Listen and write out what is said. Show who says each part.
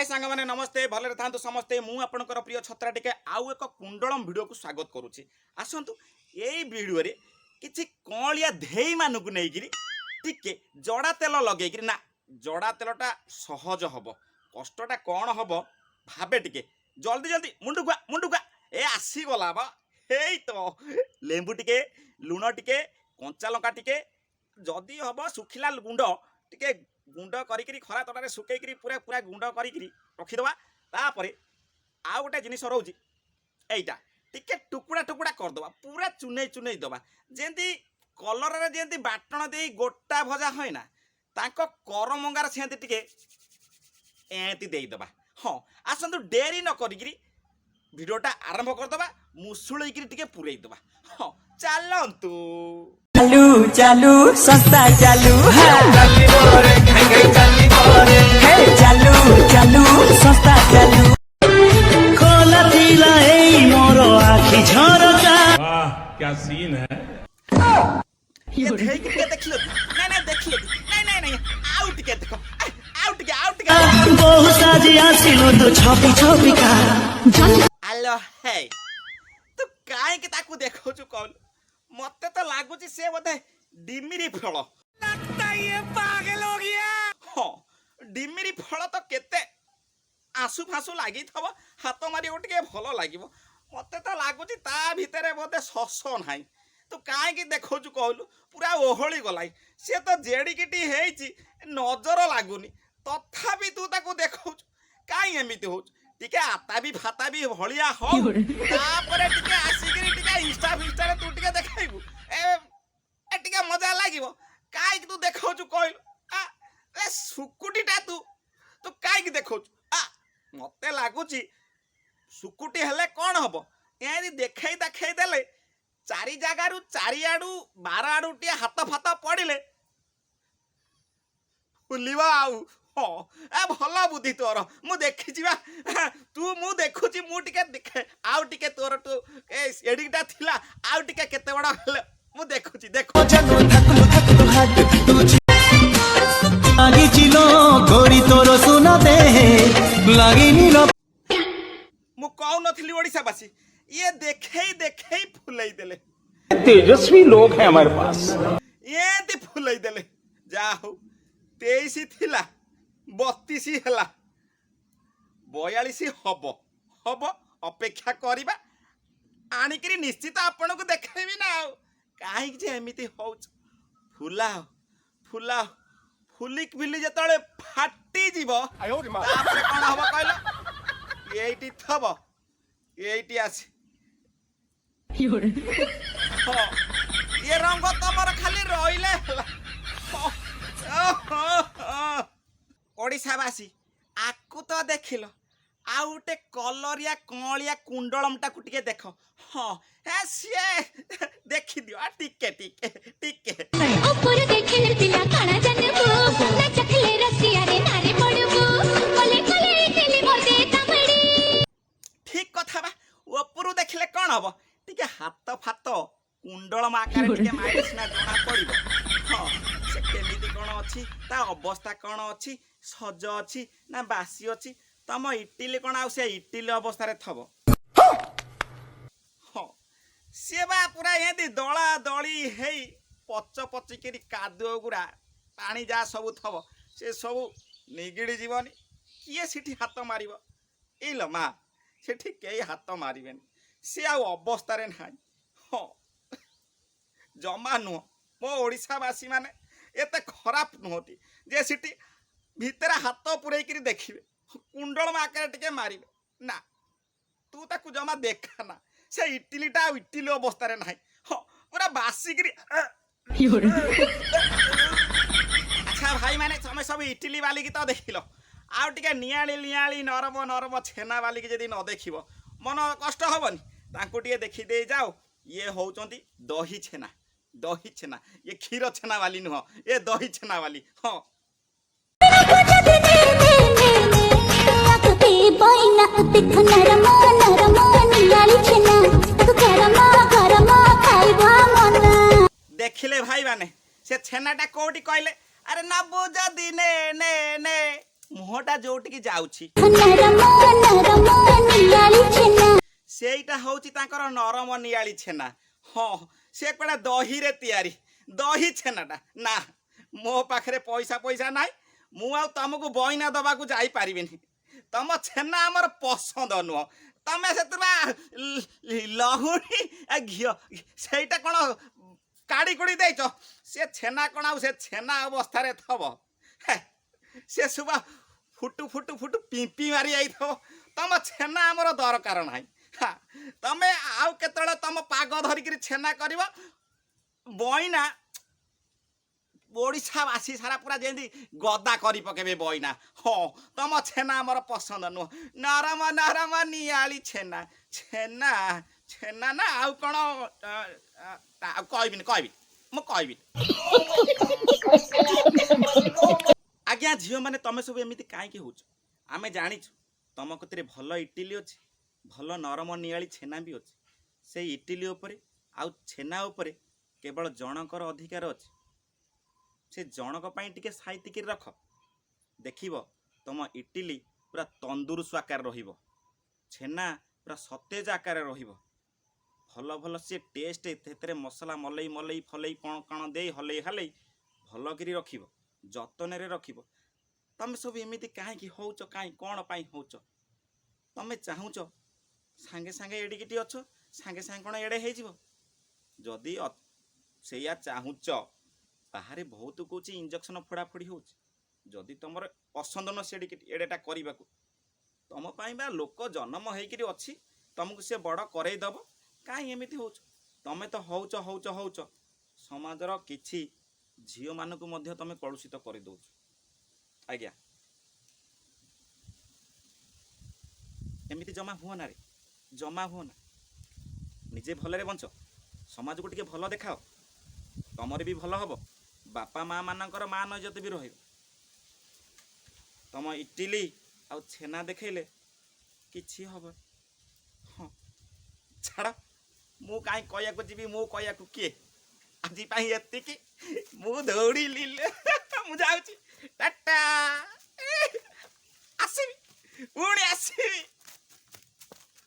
Speaker 1: हाय सांग मैंने नमस्ते भले था समस्ते मुझे प्रिय छत्रा टिके आउ एक कुंडलम भिडियो को स्वागत करुच्ची आसतु यही भिडियो किसी कलिया धेई मानक नहीं टिके जड़ा तेल लगे ना जड़ा तेलटा सहज हम कष्टा कौन हम भावे टिके जल्दी जल्दी मुंडुआ ए आसीगला बा हे तो लेंबू टिके लुण टिके कंचा लंका टिके जदि हम सुखिला गुंड टिके गुंड करी खरा तटारे सुकई पूरा पूरा गुंड करी रखीदबा तापर आउ गोटे जिनिस रोचे यहीटा टिके टुकुड़ा टुकुड़ा करदबा पूरा चुनई चुनई दबा जेंती कलर जेंती बाटण दे गोटा भजा है ना ताको करमंगार सेंती टिके एंती देदबा हाँ आसतु डेरी न करी भिडियोटा आरंभ करदबा मुसुलई टिके पुरई दबा हाँ चलतु
Speaker 2: चालू चालू सस्ता चालू चालू चालू सस्ता चालू खोला दिला ए मोरो आखि झरका
Speaker 3: वाह क्या सीन है
Speaker 1: ये देख के देखियो नहीं देखियो नहीं आउट के देखो आउट के
Speaker 2: बहु साजी आसिलो तो छपी छपी का
Speaker 1: हेलो हे तू काहे के ताकू देखौ छु कौन मते तो लागुची से बोधे डिमिरी फल लगता ये पागल हो गया हां डिमिरी फल तो केते आसु फासु लागी थबो हाथ मारी ओटिके भलो लागिवो मते तो लागुची ता भितरे बोधे सस नाही तू काहे के देखौ छु कहलु पूरा ओहळी गलाई से तो जेडी किटी हेची नजर लागुनी तथापि तू ताकू देखौ छु काहे एमिति हो टिके आता भी फाता भी भलिया हो तापरे टिके आसीकरी टिके इंस्टा फिस्टा रे तू टिके देखाइबु ए टिके मजा लागिवो काई तू देखौ छु कहलु ए सुकुटीटा तू काई के देखौ छु मते लागुची सुकुटी हेले कोन हबो एदी देखाई देले चारि जागारु चारि आडू 12 आडू टिया हाथ फाता पडिले फुलिवा आउ हाँ ए भल बुद्धि तोर मु देखी तू मु देखुची मु टिके देखे आउ टिके तोर तू एडिटा थिला आउ टिके केते बड़ा हले मु देखुची देखो
Speaker 2: आगी चिलो गोरी तोर सुना दे लागी नीलो
Speaker 1: मु कहू नथिली ओडिसा बासी ये देखेई फुलई देले
Speaker 3: तेजस्वी लोग हैं हमारे पास
Speaker 1: ये ती फुलई देले जा हो 23 थिला 32 हेला 42 हब अपेक्षा करिबा आनिकरी निश्चित आपन को देखेबी ना काहे जे एमिति होउछ फुला फुलिक बिली जतळे फाटी जीव तापर कोन हबो कहलो एइटी थबो एइटी आसी ये रंग तमर खाली रहिले हला ओडिशावासी आकु तो देखिल आउटे कलरिया कलिया कुंडलमटा को टिके देख हाँ हे सिए देखि दियो टिके टिके टिके
Speaker 4: ऊपर देखले दिला काना जानबो ना चखले रसिया रे नारे पड़बो कोले कोले तेली मोदे तमड़ी
Speaker 1: ठीक कथा बा ऊपर देखले कोन हबो टिके हाथ फात कुंडलम आकार टिके माइस ना जणा पड़िबो हाँ से केमिति कोन अछि ता अवस्था कोन अछि सज अछि ना बासी अछि तम इटिली कोन आ से इटिली अवस्था रे थबो हाँ से बा पूरा एदी दळा दळी हेई पच पचिकरी कादुओ गुरा पानी जा सब थबो से सब निगिडी जीवनी किए सिठी हाथ मारिबो एलो मा सेठी केई हाथ मारिबेन से आ अवस्था रे नाही हाँ जमा नुह मो ओडिशावासी माने एते खराब नुहती जे सिटी भितरे हाथ पुरई करी देखिबे कुंडल आकार टिके मारिबे ना तू ताकू जमा देखा ना से इटिलीटा इटिली अवस्था रे नाही हो पूरा बासी करी अच्छा भाई माने समय सब इटिली वाली की तो देखिलो आ टिके नियाली नरम छेना वाली की जदी न देखिबो मन कष्ट हबनी तांको टिके देखि दे जाओ ये होउचंती दही छेना ये क्षीर छेना वाली नुह ये दही छेना वाली हाँ देखिले भाई माने से छेनाटा कोटी कहले अरे ना बुझ दिने ने ମୁହଁଟା ଯୋଉଠିକି ଯାଉଛି ସେଇଟା ହଉଛି ତାଙ୍କର ନରମ ନିଆଳି ଛେନା। ହଁ ସେ କୁଆଡ଼େ ଦହିରେ ତିଆରି ଦହି ଛେନାଟା ନା। ମୋ ପାଖରେ ପଇସା ନାହିଁ। ମୁଁ ଆଉ ତମକୁ ବଇନା ଦବାକୁ ଯାଇପାରିବିନି। ତମ ଛେନା ଆମର ପସନ୍ଦ ନୁହଁ। ତମେ ସେଥିରେ ଲହୁଣୀ ଘିଅ ସେଇଟା କ'ଣ କାଢ଼ି କୁଡ଼ି ଦେଇଛ। ସେ ଛେନା କ'ଣ ଆଉ ସେ ଛେନା ଅବସ୍ଥାରେ ଥବ? ସେ ସବୁ ଫୁଟୁ ପିମ୍ପି ମାରି ଯାଇଥିବ। ତମ ଛେନା ଆମର ଦରକାର ନାହିଁ। ତମେ ଆଉ କେତେବେଳେ ତମ ପାଗ ଧରିକିରି ଛେନା କରିବ। ବଇନା ଓଡ଼ିଶାବାସୀ ସାରା ପୁରା ଯେମିତି ଗଦା କରି ପକେଇବେ ବଇନା। ହଁ ତମ ଛେନା ଆମର ପସନ୍ଦ ନୁହଁ। ନରମ ନିଆଳି ଛେନା ନା ଆଉ କ'ଣ କହିବିନି ମୁଁ କହିବିନି। ଆଜ୍ଞା ଝିଅମାନେ ତମେ ସବୁ ଏମିତି କାହିଁକି ହଉଛ? ଆମେ ଜାଣିଛୁ ତମ କତିରେ ଭଲ ଇଟିଲି ଅଛି, ଭଲ ନରମ ନିଆଳି ଛେନା ବି ଅଛି। ସେଇ ଇଟିଲି ଉପରେ ଆଉ ଛେନା ଉପରେ କେବଳ ଜଣଙ୍କର ଅଧିକାର ଅଛି। ସେ ଜଣକ ପାଇଁ ଟିକେ ସାଇତିକି ରଖ। ଦେଖିବ ତମ ଇଟିଲି ପୁରା ତନ୍ଦୁର ଆକାର ରହିବ, ଛେନା ପୁରା ସତେଜ ଆକାରରେ ରହିବ। ଭଲ ସେ ଟେଷ୍ଟ ସେଥିରେ ମସଲା ମଲେଇ ଫଲେଇ କ'ଣ ଦେଇ ହଲେଇ ଭଲକିରି ରଖିବ, ଯତ୍ନରେ ରଖିବ। ତମେ ସବୁ ଏମିତି କାହିଁକି ହଉଛ? କ'ଣ ପାଇଁ ହଉଛ? ତମେ ଚାହୁଁଛ ସାଙ୍ଗେ ଏଡ଼ିକିଟି ଅଛ, ସାଙ୍ଗେ କ'ଣ ଏଡ଼େ ହେଇଯିବ? ଯଦି ସେଇଆ ଚାହୁଁଛ, ବାହାରେ ବହୁତ କହୁଛି ଇଞ୍ଜେକ୍ସନ ଫୋଡ଼ାଫୋଡ଼ି ହେଉଛି। ଯଦି ତମର ପସନ୍ଦ ନ ସେଡ଼ିକିଟି ଏଡ଼େଟା କରିବାକୁ, ତମ ପାଇଁ ବା ଲୋକ ଜନ୍ମ ହେଇକିରି ଅଛି, ତମକୁ ସେ ବଡ଼ କରେଇ ଦେବ। କାହିଁ ଏମିତି ହଉଛ? ତମେ ତ ହଉଛ ସମାଜର କିଛି ଝିଅମାନଙ୍କୁ ମଧ୍ୟ ତମେ କଳୁଷିତ କରିଦେଉଛ। ଆଜ୍ଞା ଏମିତି ଜମା ହୁଅ ନା ରେ, ଜମା ହୁଅ ନା। ନିଜେ ଭଲରେ ବଞ୍ଚ, ସମାଜକୁ ଟିକେ ଭଲ ଦେଖାଅ, ତମର ବି ଭଲ ହବ, ବାପା ମା ମାନଙ୍କର ମାନ ଇଜ୍ଜତ ବି ରହିବ। ତମ ଇଟିଲି ଆଉ ଛେନା ଦେଖେଇଲେ କିଛି ହବ। ହଁ ଛାଡ଼, ମୁଁ କାହିଁ କହିବାକୁ ଯିବି? ମୁଁ କହିବାକୁ କିଏ? ଆଜି ପାଇଁ ଏତିକି। ମୁଁ ଦୌଡ଼ିଲି, ମୁଁ ଯାଉଛି, ଟାଟା। ଆସିବି, ପୁଣି ଆସିବି।